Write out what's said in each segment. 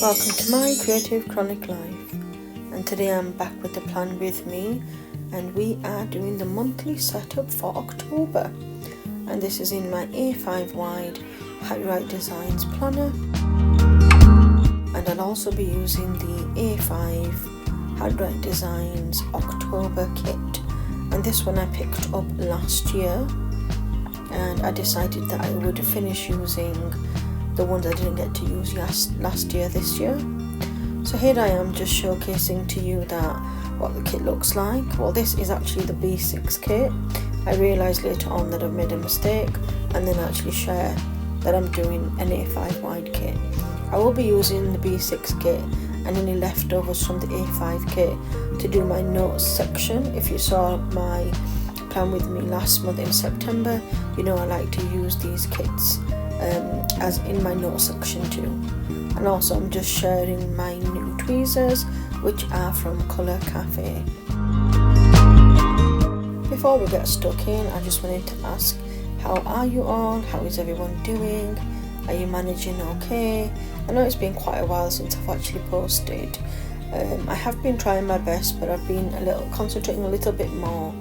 Welcome to my Creative Chronic Life, and today I'm back with the plan with me, and we are doing the monthly setup for October, and this is in my A5 wide Harriet Wright Designs planner, and I'll also be using the A5 Harriet Wright Designs October kit, and this one I picked up last year, and I decided that I would finish using the ones I didn't get to use last year this year. So here I am just showcasing to you that what the kit looks like. Well, this is actually the B6 kit. I realised later on that I've made a mistake and then actually share that I'm doing an A5 wide kit. I will be using the B6 kit and any leftovers from the A5 kit to do my notes section. If you saw my plan with me last month in September, you know I like to use these kits as in my notes section too. And also I'm just sharing my new tweezers, which are from Colour Cafe. Before we get stuck in, I just wanted to ask, how are you all? How is everyone doing? Are you managing okay? I know it's been quite a while since I've actually posted. I have been trying my best, but I've been concentrating a little bit more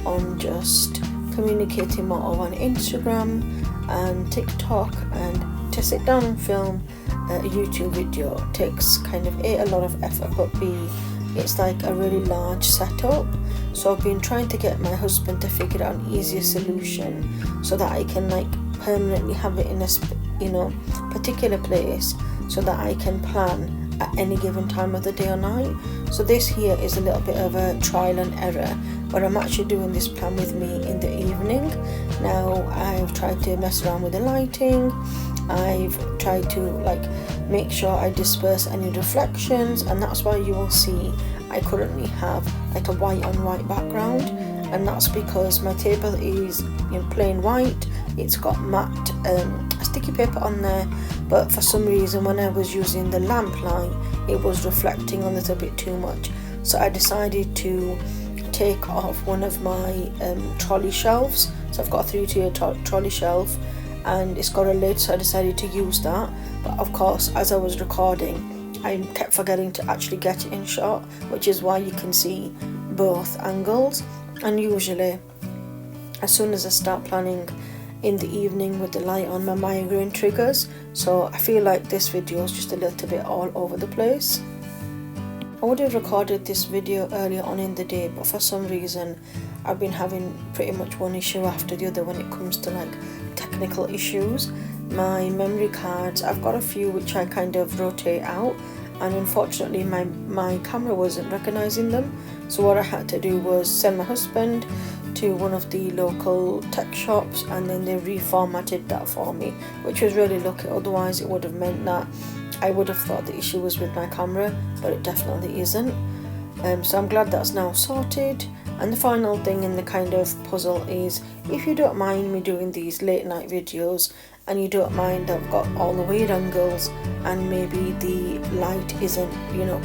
on just communicating more on Instagram and TikTok, and to sit down and film a YouTube video takes kind of A, a lot of effort, but B, it's like a really large setup. So I've been trying to get my husband to figure out an easier solution so that I can like permanently have it in a particular place so that I can plan at any given time of the day or night. So this here is a little bit of a trial and error, where I'm actually doing this plan with me in the evening. Now I've tried to mess around with the lighting, I've tried to like make sure I disperse any reflections, and that's why you will see I currently have like a white on white background, and that's because my table is plain white. It's got matte sticky paper on there, but for some reason when I was using the lamp light it was reflecting a little bit too much, so I decided to take off one of my trolley shelves. So I've got a 3-tier trolley shelf and it's got a lid, so I decided to use that. But of course, as I was recording, I kept forgetting to actually get it in shot, which is why you can see both angles. And usually as soon as I start planning in the evening with the light on, my migraine triggers, so I feel like this video is just a little bit all over the place. I would have recorded this video earlier on in the day, but for some reason I've been having pretty much one issue after the other when it comes to like technical issues. My memory cards, I've got a few which I kind of rotate out, and unfortunately my camera wasn't recognizing them, so what I had to do was send my husband to one of the local tech shops, and then they reformatted that for me, which was really lucky. Otherwise it would have meant that I would have thought the issue was with my camera, but it definitely isn't. So I'm glad that's now sorted. And the final thing in the kind of puzzle is, if you don't mind me doing these late night videos and you don't mind that I've got all the weird angles and maybe the light isn't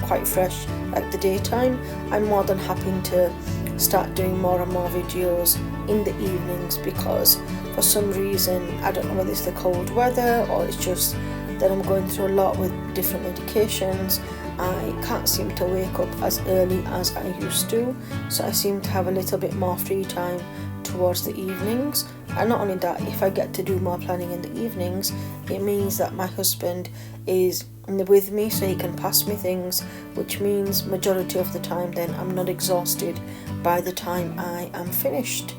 quite fresh like the daytime, I'm more than happy to start doing more and more videos in the evenings, because for some reason, I don't know whether it's the cold weather or it's just that I'm going through a lot with different medications, I can't seem to wake up as early as I used to, so I seem to have a little bit more free time towards the evenings. And not only that, if I get to do more planning in the evenings, it means that my husband is with me so he can pass me things, which means majority of the time then I'm not exhausted by the time I am finished.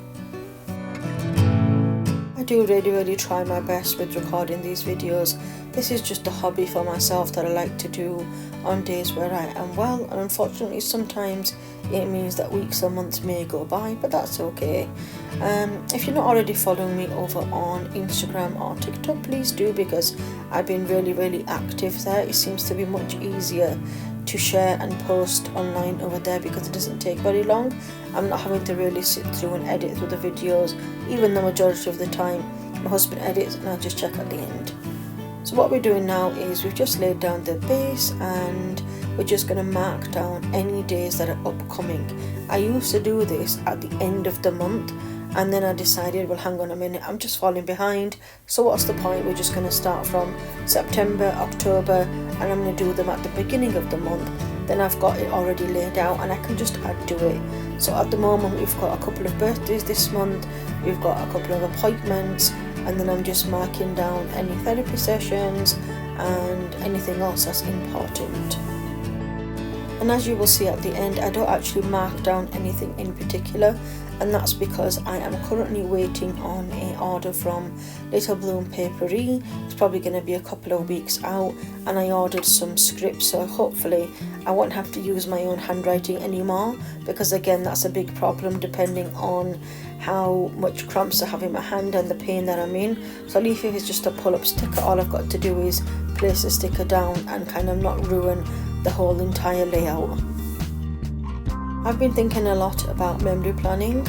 I do really try my best with recording these videos. This is just a hobby for myself that I like to do on days where I am well, and unfortunately sometimes it means that weeks or months may go by, but that's okay. If you're not already following me over on Instagram or TikTok, please do, because I've been really active there. It seems to be much easier to share and post online over there because it doesn't take very long. I'm not having to really sit through and edit through the videos, even the majority of the time my husband edits and I just check at the end. So what we're doing now is we've just laid down the base and we're just going to mark down any days that are upcoming. I used to do this at the end of the month, and then I decided, well, hang on a minute, I'm just falling behind, so what's the point? We're just going to start from September, October, and I'm going to do them at the beginning of the month, then I've got it already laid out and I can just add to it. So at the moment we've got a couple of birthdays this month, we've got a couple of appointments, and then I'm just marking down any therapy sessions and anything else that's important. And as you will see at the end, I don't actually mark down anything in particular, and that's because I am currently waiting on an order from Little Bloom Papery. It's probably going to be a couple of weeks out, and I ordered some scripts, so hopefully I won't have to use my own handwriting anymore, because again that's a big problem depending on how much cramps I have in my hand and the pain that I'm in. So at least if it's just a pull-up sticker, all I've got to do is place the sticker down and kind of not ruin the whole entire layout. I've been thinking a lot about memory planning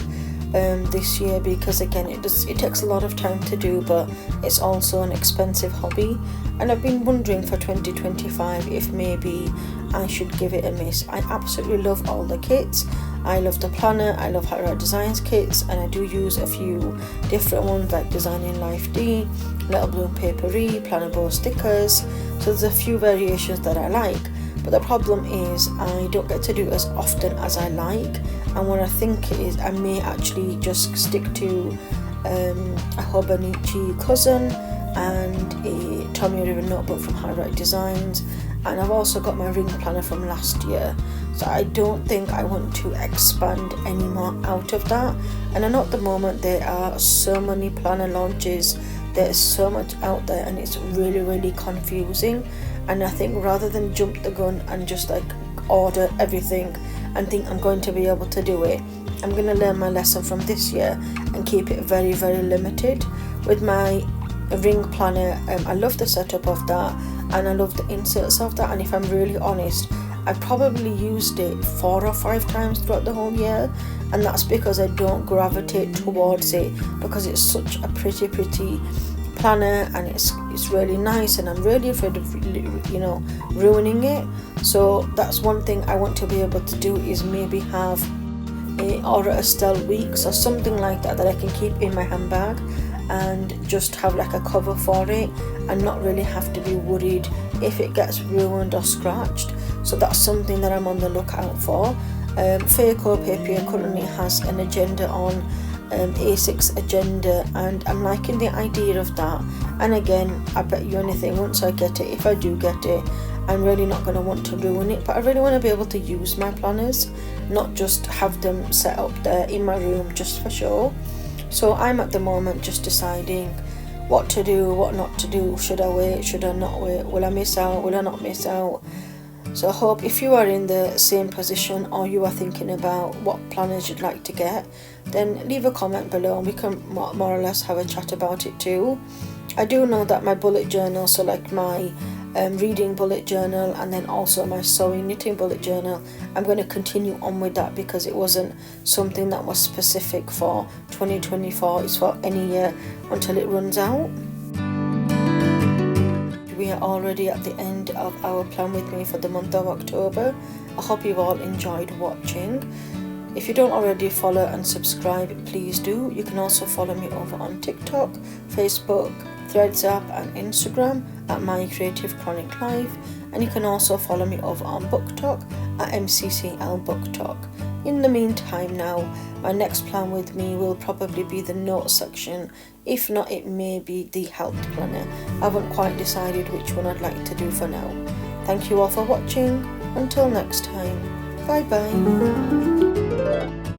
this year, because again it takes a lot of time to do, but it's also an expensive hobby, and I've been wondering for 2025 if maybe I should give it a miss. I absolutely love all the kits. I love the planner, I love Harriet Wright Designs kits, and I do use a few different ones like Designing Life D, Little Bloom Papery, Planner Bow stickers. So there's a few variations that I like, but the problem is I don't get to do it as often as I like, and what I think is I may actually just stick to a Hobonichi cousin and a Tommy River notebook from Harriet Wright Designs, and I've also got my ring planner from last year. So I don't think I want to expand any more out of that. And I know at the moment there are so many planner launches, there's so much out there, and it's really confusing. And I think rather than jump the gun and just like order everything and think I'm going to be able to do it, I'm going to learn my lesson from this year and keep it very limited. With my ring planner, I love the setup of that, and I love the inserts of that, and if I'm really honest, I probably used it 4 or 5 times throughout the whole year, and that's because I don't gravitate towards it, because it's such a pretty planner, and it's really nice, and I'm really afraid of ruining it. So that's one thing I want to be able to do, is maybe have a Aura Estelle Weeks or something like that I can keep in my handbag and just have like a cover for it and not really have to be worried if it gets ruined or scratched. So that's something that I'm on the lookout for. Fairco Papier currently has an agenda on A6 agenda, and I'm liking the idea of that. And again, I bet you anything, once I get it, if I do get it, I'm really not going to want to ruin it, but I really want to be able to use my planners, not just have them set up there in my room just for show. So I'm at the moment just deciding what to do, what not to do. Should I wait, should I not wait, will I miss out, will I not miss out? So I hope if you are in the same position, or you are thinking about what planners you'd like to get, then leave a comment below and we can more or less have a chat about it too. I do know that my bullet journal, so like my reading bullet journal and then also my sewing knitting bullet journal, I'm going to continue on with that, because it wasn't something that was specific for 2024, it's for any year until it runs out. We are already at the end of our plan with me for the month of October. I hope you've all enjoyed watching. If you don't already follow and subscribe, please do. You can also follow me over on TikTok, Facebook, Threads app and Instagram at Mycreativechroniclife, and you can also follow me over on BookTok at MCCL BookTok. In the meantime now, my next plan with me will probably be the notes section. If not, it may be the health planner. I haven't quite decided which one I'd like to do for now. Thank you all for watching. Until next time, bye bye.